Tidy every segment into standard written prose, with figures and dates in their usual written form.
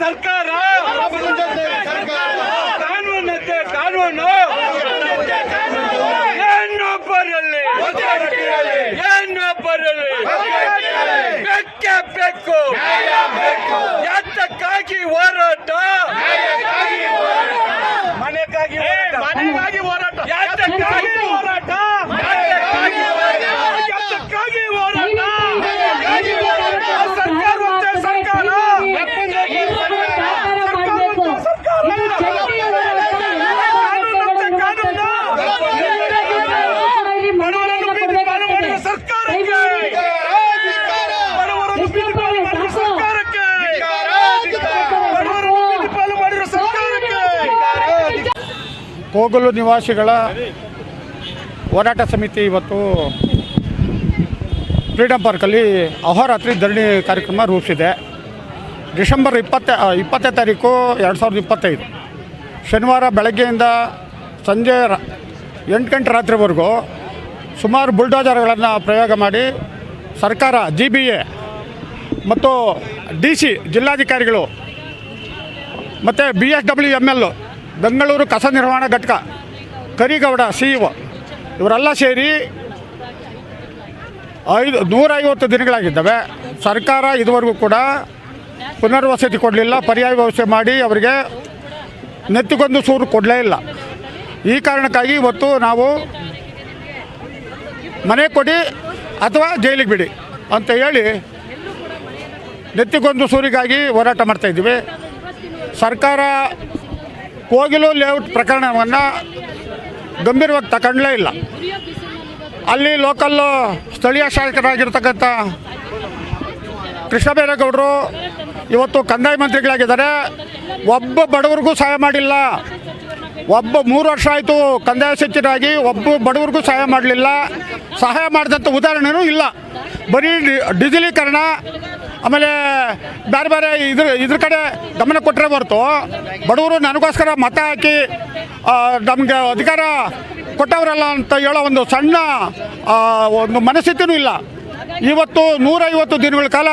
ಸರ್ಕಾರ ಕಾನೂನಂತೆ ಕಾನೂನು ಏನೊಬ್ಬರಲ್ಲಿ ಬೆಕ್ಕೆ ಬೇಕು. ಯಾತಕ್ಕಾಗಿ ಹೋರಾಟ? ಮನೆಗಾಗಿ ಹೋರಾಟ. ಯಾತಕ್ಕಾಗಿ ಹೋರಾಟ? ಯಾತಕ್ಕಾಗಿ ಹೋರಾಟ? ಸರ್ಕಾರ ಕೋಗಲು ನಿವಾಸಿಗಳ ಹೋರಾಟ ಸಮಿತಿ ಇವತ್ತು ಫ್ರೀಡಮ್ ಪಾರ್ಕಲ್ಲಿ ಅಹೋರಾತ್ರಿ ಧರಣಿ ಕಾರ್ಯಕ್ರಮ ರೂಪಿಸಿದೆ. ಡಿಸೆಂಬರ್ 20ನೇ ತಾರೀಕು 2025 ಶನಿವಾರ ಬೆಳಗ್ಗೆಯಿಂದ ಸಂಜೆ 8 ಗಂಟೆ ರಾತ್ರಿವರೆಗೂ ಸುಮಾರು ಬುಲ್ಡೋಜರ್ಗಳನ್ನು ಪ್ರಯೋಗ ಮಾಡಿ ಸರ್ಕಾರ GBA ಮತ್ತು DC ಜಿಲ್ಲಾಧಿಕಾರಿಗಳು ಮತ್ತು BSWML ಬೆಂಗಳೂರು ಕಸ ನಿರ್ವಹಣಾ ಘಟಕ ಕರಿಗೌಡ CEO ಇವರೆಲ್ಲ ಸೇರಿ 150 ದಿನಗಳಾಗಿದ್ದಾವೆ. ಸರ್ಕಾರ ಇದುವರೆಗೂ ಕೂಡ ಪುನರ್ವಸತಿ ಕೊಡಲಿಲ್ಲ, ಪರ್ಯಾಯ ವ್ಯವಸ್ಥೆ ಮಾಡಿ ಅವರಿಗೆ ನೆತ್ತಿಗೊಂದು ಸೂರು ಕೊಡಲೇ ಇಲ್ಲ. ಈ ಕಾರಣಕ್ಕಾಗಿ ಇವತ್ತು ನಾವು ಮನೆ ಕೊಡಿ ಅಥವಾ ಜೈಲಿಗೆ ಬಿಡಿ ಅಂತ ಹೇಳಿ ನೆತ್ತಿಗೊಂದು ಸೂರಿಗಾಗಿ ಹೋರಾಟ ಮಾಡ್ತಾಯಿದ್ದೀವಿ. ಸರ್ಕಾರ ಕೋಗಿಲು ಲೇಔಟ್ ಪ್ರಕರಣವನ್ನು ಗಂಭೀರವಾಗಿ ತಗೊಂಡಲೇ ಇಲ್ಲ. ಅಲ್ಲಿ ಲೋಕಲ್ಲು ಸ್ಥಳೀಯ ಶಾಸಕರಾಗಿರ್ತಕ್ಕಂಥ ಕೃಷ್ಣ ಬೈರೇಗೌಡರು ಇವತ್ತು ಕಂದಾಯ ಮಂತ್ರಿಗಳಾಗಿದ್ದಾರೆ. ಒಬ್ಬ ಬಡವರಿಗೂ ಸಹಾಯ ಮಾಡಿಲ್ಲ. 3 ವರ್ಷ ಆಯಿತು ಕಂದಾಯ ಸಚಿವರಾಗಿ, ಒಬ್ಬ ಬಡವರಿಗೂ ಸಹಾಯ ಮಾಡಲಿಲ್ಲ. ಸಹಾಯ ಮಾಡಿದಂಥ ಉದಾಹರಣೆಯೂ ಇಲ್ಲ. ಬರೀ ಡಿಜಿಲೀಕರಣ ಆಮೇಲೆ ಬೇರೆ ಬೇರೆ ಇದ್ರ ಕಡೆ ಗಮನ ಕೊಟ್ಟರೆ ಹೊರತು ಬಡವರು ನನಗೋಸ್ಕರ ಮತ ಹಾಕಿ ನಮಗೆ ಅಧಿಕಾರ ಕೊಟ್ಟವರಲ್ಲ ಅಂತ ಹೇಳೋ ಒಂದು ಸಣ್ಣ ಒಂದು ಮನಸ್ಥಿತಿನೂ ಇಲ್ಲ. ಇವತ್ತು 150 ದಿನಗಳ ಕಾಲ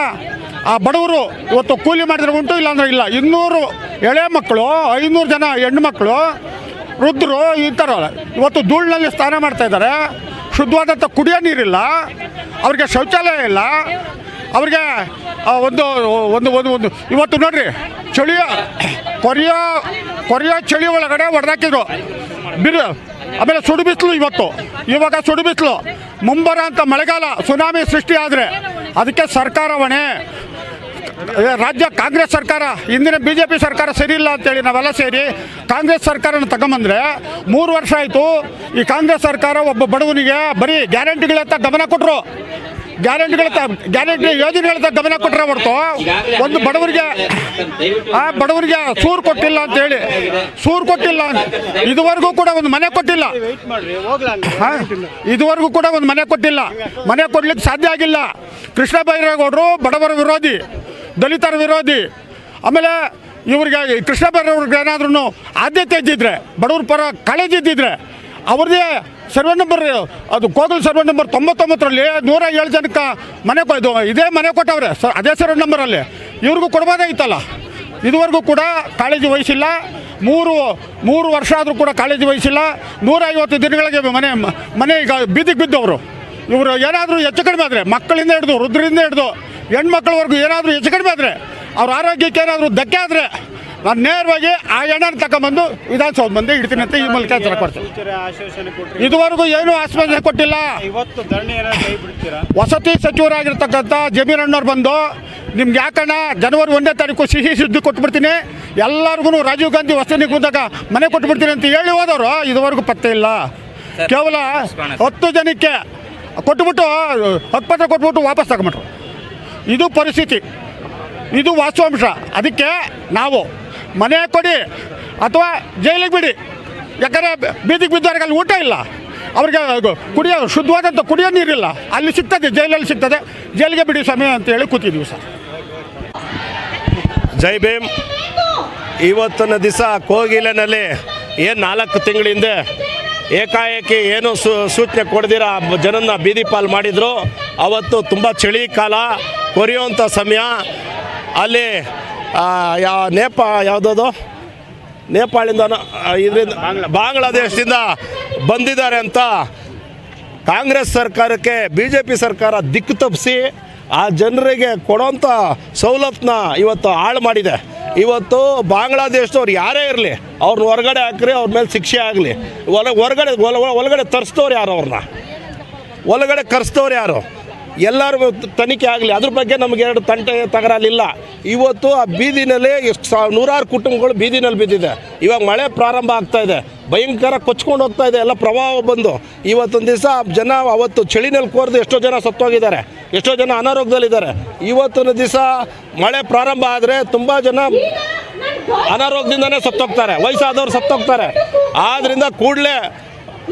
ಆ ಬಡವರು ಇವತ್ತು ಕೂಲಿ ಮಾಡಿದ್ರೆ ಉಂಟು, ಇಲ್ಲಾಂದ್ರೆ ಇಲ್ಲ. 200 ಎಳೆ ಮಕ್ಕಳು, 500 ಜನ ಹೆಣ್ಣುಮಕ್ಕಳು, ವೃದ್ಧರು ಈ ಥರ ಇವತ್ತು ಧೂಳಿನಲ್ಲಿ ಸ್ನಾನ ಮಾಡ್ತಾಯಿದ್ದಾರೆ. ಶುದ್ಧವಾದಂಥ ಕುಡಿಯೋ ನೀರಿಲ್ಲ, ಅವ್ರಿಗೆ ಶೌಚಾಲಯ ಇಲ್ಲ, ಅವ್ರಿಗೆ ಒಂದು ಒಂದು ಒಂದು ಒಂದು ಇವತ್ತು ನೋಡ್ರಿ ಕೊರಿಯೋ ಚಳಿ ಒಳಗಡೆ ಹೊಡೆದಾಕಿದ್ರು ಬಿರು. ಆಮೇಲೆ ಸುಡು ಬಿಸಿಲು, ಇವಾಗ ಸುಡು ಬಿಸಿಲು, ಮುಂಬರ ಅಂತ ಮಳೆಗಾಲ ಸುನಾಮಿ ಸೃಷ್ಟಿ ಆದರೆ ಅದಕ್ಕೆ ಸರ್ಕಾರ ಹೊಣೆ. ರಾಜ್ಯ ಕಾಂಗ್ರೆಸ್ ಸರ್ಕಾರ, ಹಿಂದಿನ BJP ಸರ್ಕಾರ ಸರಿ ಇಲ್ಲ ಅಂತೇಳಿ ನಾವೆಲ್ಲ ಸೇರಿ ಕಾಂಗ್ರೆಸ್ ಸರ್ಕಾರನ ತಗೊಂಬಂದರೆ 3 ವರ್ಷ ಆಯಿತು. ಈ ಕಾಂಗ್ರೆಸ್ ಸರ್ಕಾರ ಒಬ್ಬ ಬಡವನಿಗೆ ಬರೀ ಗ್ಯಾರಂಟಿಗಳತ್ತ ಗಮನ ಕೊಟ್ಟರು, ಗ್ಯಾರಂಟಿ ಯೋಜನೆಗಳತ್ತ ಗಮನ ಕೊಟ್ಟರೆ ಹೊರತು ಒಂದು ಬಡವರಿಗೆ ಸೂರು ಕೊಟ್ಟಿಲ್ಲ ಅಂತೇಳಿ, ಸೂರು ಕೊಟ್ಟಿಲ್ಲ. ಇದುವರೆಗೂ ಕೂಡ ಒಂದು ಮನೆ ಕೊಟ್ಟಿಲ್ಲ. ಇದುವರೆಗೂ ಕೂಡ ಒಂದು ಮನೆ ಕೊಟ್ಟಿಲ್ಲ. ಮನೆ ಕೊಡ್ಲಿಕ್ಕೆ ಸಾಧ್ಯ ಆಗಿಲ್ಲ. ಕೃಷ್ಣ ಬೈರೇಗೌಡರು ಬಡವರ ವಿರೋಧಿ, ದಲಿತರ ವಿರೋಧಿ. ಆಮೇಲೆ ಇವ್ರಿಗೆ ಕೃಷ್ಣ ಬೈರೇಗೌಡರಿಗೆ ಏನಾದ್ರೂ ಆದ್ಯತೆ ಇದ್ದಿದ್ರೆ, ಬಡವ್ರ ಪರ ಕಾಳಜಿ ಇದ್ದಿದ್ರೆ ಅವ್ರದ್ದೇ ಸರ್ವೆ ನಂಬರ್, ಅದು ಕೋಗಲ್ ಸರ್ವೆ ನಂಬರ್ 99ರಲ್ಲಿ 107 ಜನಕ್ಕೆ ಮನೆ ಇದೇ ಮನೆ ಕೊಟ್ಟವ್ರೆ ಅದೇ ಸರ್ವೆ ನಂಬರಲ್ಲಿ. ಇವ್ರಿಗೂ ಕೊಡ್ಬೋದಾಗಿತ್ತಲ್ಲ. ಇದುವರೆಗೂ ಕೂಡ ಕಾಳಜಿ ವಹಿಸಿಲ್ಲ. 3 ವರ್ಷ ಆದರೂ ಕೂಡ ಕಾಳಜಿ ವಹಿಸಿಲ್ಲ. 150 ದಿನಗಳಿಗೆ ಮನೆ ಈಗ ಬೀದಿಗೆ ಬಿದ್ದವರು. ಇವರು ಏನಾದರೂ ಹೆಚ್ಚು ಕಡಿಮೆ ಆದರೆ, ಮಕ್ಕಳಿಂದ ಹಿಡಿದು ವೃದ್ಧರಿಂದ ಹಿಡಿದು ಹೆಣ್ಮಕ್ಳವರೆಗೂ ಏನಾದರೂ ಹೆಚ್ಚು ಕಡಿಮೆ ಆದರೆ, ಅವ್ರ ಆರೋಗ್ಯಕ್ಕೆ ಏನಾದರೂ ಧಕ್ಕೆ ಆದರೆ ನಾನು ನೇರವಾಗಿ ಆ ಹೆಣ್ಣನ್ನು ತಗೊಂಬಂದು ವಿಧಾನಸೌಧ ಬಂದು ಇಡ್ತೀನಿ ಅಂತ ಈ ಮೂಲಕ ಉತ್ತರ ಕೊಡ್ತೀನಿ. ಇದುವರೆಗೂ ಏನೂ ಆಶ್ವಾಸನೆ ಕೊಟ್ಟಿಲ್ಲ. ವಸತಿ ಸಚಿವರಾಗಿರ್ತಕ್ಕಂಥ ಜಮೀರಣ್ಣವ್ರು ಬಂದು ನಿಮ್ಗೆ ಯಾಕಣ್ಣ ಜನವರಿ 1ನೇ ತಾರೀಕು ಸಿಹಿ ಸುದ್ದಿ ಕೊಟ್ಬಿಡ್ತೀನಿ, ಎಲ್ಲರಿಗೂ ರಾಜೀವ್ ಗಾಂಧಿ ವಸತಿ ನಿಗಮದಾಗ ಮನೆ ಕೊಟ್ಬಿಡ್ತೀನಿ ಅಂತ ಹೇಳಿ ಹೋದವರು ಇದುವರೆಗೂ ಪತ್ತೆ ಇಲ್ಲ. ಕೇವಲ 10 ಜನಕ್ಕೆ ಕೊಟ್ಬಿಟ್ಟು ಹಕ್ಕುಪತ್ರ ಕೊಟ್ಬಿಟ್ಟು ವಾಪಸ್ ತಗೊಂಬಿಟ್ರು. ಇದು ಪರಿಸ್ಥಿತಿ, ಇದು ವಾಸ್ತವಾಂಶ. ಅದಕ್ಕೆ ನಾವು ಮನೆ ಕೊಡಿ ಅಥವಾ ಜೈಲಿಗೆ ಬಿಡಿ. ಯಾಕಂದರೆ ಬೀದಿಗೆ ಬಿದ್ದವರಿಗೆ ಊಟ ಇಲ್ಲ, ಅವ್ರಿಗೆ ಶುದ್ಧವಾದಂಥ ಕುಡಿಯೋ ನೀರಿಲ್ಲ. ಅಲ್ಲಿ ಸಿಗ್ತದೆ, ಜೈಲಲ್ಲಿ ಸಿಗ್ತದೆ, ಜೈಲಿಗೆ ಬಿಡಿ ಸಮಯ ಅಂತೇಳಿ ಕೂತಿದ್ದೀವಿ ಸರ್. ಜೈ ಭೀಮ್. ಇವತ್ತಿನ ದಿವಸ ಕೋಗಿಲೆನಲ್ಲಿ ಏನು 4 ತಿಂಗಳ ಹಿಂದೆ ಏಕಾಏಕಿ ಏನು ಸೂಚನೆ ಕೊಡ್ದಿರ ಜನನ ಬೀದಿ ಪಾಲು ಮಾಡಿದರು. ಅವತ್ತು ತುಂಬ ಚಳಿ ಕಾಲ, ಕೊರೆಯುವಂಥ ಸಮಯ. ಅಲ್ಲಿ ಯಾವುದದು ನೇಪಾಳಿಂದ ಇದರಿಂದ ಬಾಂಗ್ಲಾದೇಶದಿಂದ ಬಂದಿದ್ದಾರೆ ಅಂತ ಕಾಂಗ್ರೆಸ್ ಸರ್ಕಾರಕ್ಕೆ BJP ಸರ್ಕಾರ ದಿಕ್ಕು ತಪ್ಪಿಸಿ ಆ ಜನರಿಗೆ ಕೊಡೋಂಥ ಸವಲತ್ತನ್ನ ಇವತ್ತು ಹಾಳು ಮಾಡಿದೆ. ಇವತ್ತು ಬಾಂಗ್ಲಾದೇಶದವ್ರು ಯಾರೇ ಇರಲಿ ಅವ್ರನ್ನ ಹೊರಗಡೆ ಹಾಕ್ರಿ, ಅವ್ರ ಮೇಲೆ ಶಿಕ್ಷೆ ಆಗಲಿ. ಒಳಗಡೆ ತರಿಸ್ತವ್ರು ಯಾರು, ಅವ್ರನ್ನ ಒಳಗಡೆ ಕರೆಸ್ತವ್ರು ಯಾರು, ಎಲ್ಲರಿಗೂ ತನಿಖೆ ಆಗಲಿ. ಅದ್ರ ಬಗ್ಗೆ ನಮಗೆ ಎರಡು ತಂಟೆ ತಗರಾಲಿಲ್ಲ. ಇವತ್ತು ಆ ಬೀದಿನಲ್ಲಿ ನೂರಾರು ಕುಟುಂಬಗಳು ಬೀದಿನಲ್ಲಿ ಬಿದ್ದಿದೆ. ಇವಾಗ ಮಳೆ ಪ್ರಾರಂಭ ಆಗ್ತಾಯಿದೆ, ಭಯಂಕರ ಕೊಚ್ಕೊಂಡು ಹೋಗ್ತಾ ಇದೆ, ಎಲ್ಲ ಪ್ರವಾಹ ಬಂದು. ಇವತ್ತೊಂದು ದಿವಸ ಜನ ಅವತ್ತು ಚಳಿನಲ್ಲಿ ಕೋರ್ದು ಎಷ್ಟೋ ಜನ ಸತ್ತೋಗಿದ್ದಾರೆ, ಎಷ್ಟೋ ಜನ ಅನಾರೋಗ್ಯದಲ್ಲಿದ್ದಾರೆ. ಇವತ್ತೊಂದು ದಿವಸ ಮಳೆ ಪ್ರಾರಂಭ ಆದರೆ ತುಂಬ ಜನ ಅನಾರೋಗ್ಯದಿಂದನೇ ಸತ್ತೋಗ್ತಾರೆ, ವಯಸ್ಸಾದವ್ರು ಸತ್ತೋಗ್ತಾರೆ. ಆದ್ದರಿಂದ ಕೂಡಲೇ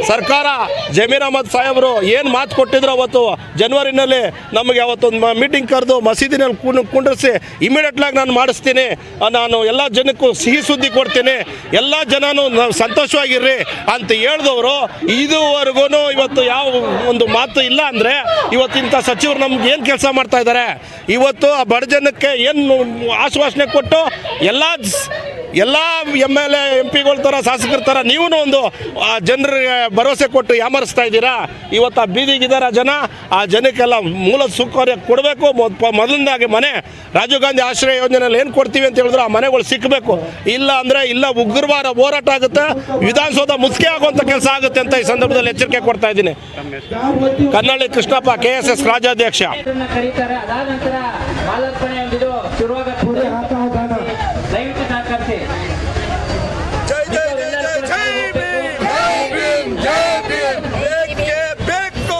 ಸರ್ಕಾರ ಜಮೀರ್ ಅಹಮದ್ ಸಾಹೇಬರು ಏನು ಮಾತು ಕೊಟ್ಟಿದ್ರು ಅವತ್ತು ಜನವರಿನಲ್ಲಿ ನಮಗೆ ಅವತ್ತೊಂದು ಮೀಟಿಂಗ್ ಕರೆದು ಮಸೀದಿನಲ್ಲಿ ಕುಂಡ್ರಿಸಿ ಇಮಿಡಿಯೇಟ್ಲಾಗಿ ನಾನು ಮಾಡಿಸ್ತೀನಿ, ನಾನು ಎಲ್ಲ ಜನಕ್ಕೂ ಸಿಹಿ ಸುದ್ದಿ ಕೊಡ್ತೀನಿ, ಎಲ್ಲ ಜನನೂ ಸಂತೋಷವಾಗಿರ್ರಿ ಅಂತ ಹೇಳಿದವರು ಇದುವರೆಗೂ ಇವತ್ತು ಯಾವ ಒಂದು ಮಾತು ಇಲ್ಲ. ಅಂದರೆ ಇವತ್ತಿಂಥ ಸಚಿವರು ನಮ್ಗೆ ಏನು ಕೆಲಸ ಮಾಡ್ತಾ ಇದ್ದಾರೆ? ಇವತ್ತು ಆ ಬಡ ಜನಕ್ಕೆ ಏನು ಆಶ್ವಾಸನೆ ಕೊಟ್ಟು ಎಲ್ಲ MLA MP ಗಳ ಥರ ಶಾಸಕರ ಥರ ನೀವು ಒಂದು ಜನರಿಗೆ ಭರವಸೆ ಕೊಟ್ಟು ಯಾಮರಿಸ್ತಾ ಇದ್ದೀರಾ. ಇವತ್ತು ಆ ಬೀದಿಗಿದ್ದಾರೆ ಜನ, ಆ ಜನಕ್ಕೆಲ್ಲ ಮೂಲ ಸೌಕರ್ಯ ಕೊಡಬೇಕು. ಮೊದಲನೇದಾಗಿ ಮನೆ ರಾಜೀವ್ ಗಾಂಧಿ ಆಶ್ರಯ ಯೋಜನೆಯಲ್ಲಿ ಏನು ಕೊಡ್ತೀವಿ ಅಂತ ಹೇಳಿದ್ರು ಆ ಮನೆಗಳು ಸಿಕ್ಕಬೇಕು. ಇಲ್ಲ ಅಂದರೆ ಇಲ್ಲ ಉಗ್ರವಾದ ಹೋರಾಟ ಆಗುತ್ತೆ, ವಿಧಾನಸೌಧ ಮುಚ್ಚಿಗೆ ಆಗುವಂಥ ಕೆಲಸ ಆಗುತ್ತೆ ಅಂತ ಈ ಸಂದರ್ಭದಲ್ಲಿ ಎಚ್ಚರಿಕೆ ಕೊಡ್ತಾ ಇದ್ದೀನಿ. ಕನ್ನಳ್ಳಿ ಕೃಷ್ಣಪ್ಪ, KSS ರಾಜ್ಯಾಧ್ಯಕ್ಷ. ಜೈ ಜೈ ಜೈ ಜೈ ಭೀಮ್, ಜೈ ಭೀಮ್, ಬೇಕೇ ಬೇಕು.